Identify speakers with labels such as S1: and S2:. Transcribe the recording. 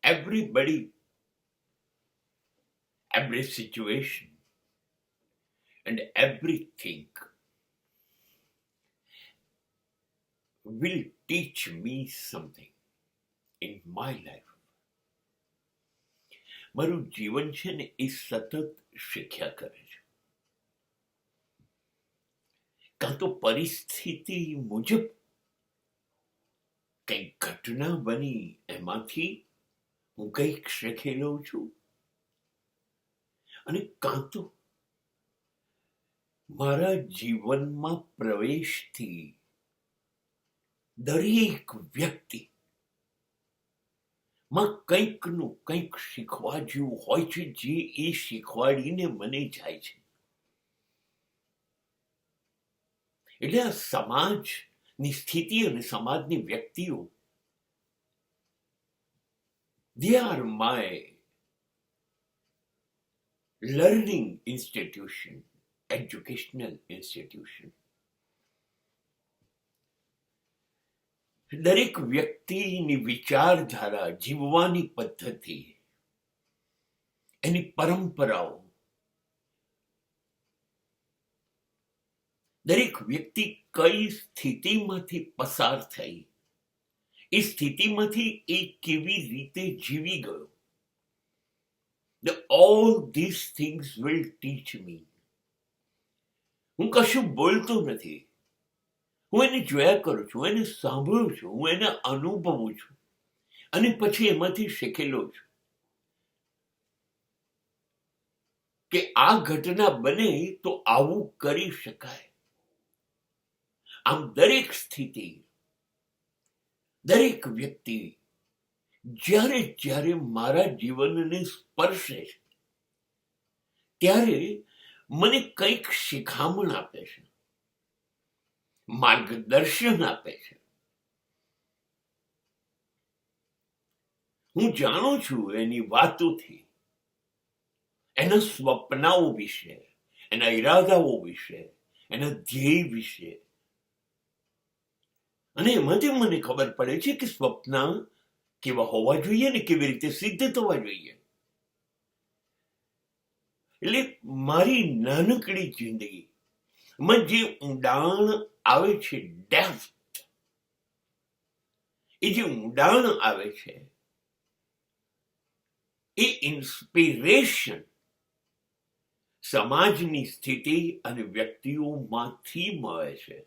S1: everybody, every situation, and everything will teach me something in my life. મારું જીવન છે ને એ સતત શીખ્યા કરે છે. કાં તો પરિસ્થિતિ મુજબ કંઈક ઘટના બની એમાંથી હું કંઈક શીખી લઉં છું, અને કાં તો મારા જીવનમાં પ્રવેશથી દરેક વ્યક્તિ માં કંઈકનું કંઈક શીખવા જેવું હોય છે, જે એ શીખવાડીને મને જાય છે. એટલે આ સમાજની સ્થિતિ અને સમાજની વ્યક્તિઓ, they are my learning institution, educational institution. દરેક વ્યક્તિની વિચારધારા, જીવવાની પદ્ધતિ, એની પરંપરાઓ, દરેક વ્યક્તિ કઈ સ્થિતિમાંથી પસાર થઈ, એ સ્થિતિમાંથી એ કેવી રીતે જીવી ગયો, all these things will teach me. હું કશું બોલતો નથી, હું એને જોયા કરું છું, એને સાંભળું છું, હું એને અનુભવું છું, અને પછી એમાંથી શીખેલો છું કે આ ઘટના બને તો આવું કરી શકાય. આમ દરેક સ્થિતિ, દરેક વ્યક્તિ જ્યારે જ્યારે મારા જીવનને સ્પર્શે છે, ત્યારે મને કંઈક શિખામણ આપે છે, માર્ગદર્શન આપે છે. હું જાણું છું એની વાતોથી, એના સ્વપ્નાઓ વિશે, એના ઈરાદાઓ વિશે, એના ધ્યેય વિશે, અને એમાંથી મને ખબર પડે છે કે સ્વપ્ન કેવા હોવા જોઈએ ને કેવી રીતે સિદ્ધ થવા જોઈએ. એટલે મારી નાનકડી જિંદગીમાં જે ઊંડાણ આવે છે, ડેપ્થ, એ જે ઊંડાણ આવે છે, એ ઇન્સ્પિરેશન સમાજની સ્થિતિ અને વ્યક્તિઓમાંથી મળે છે.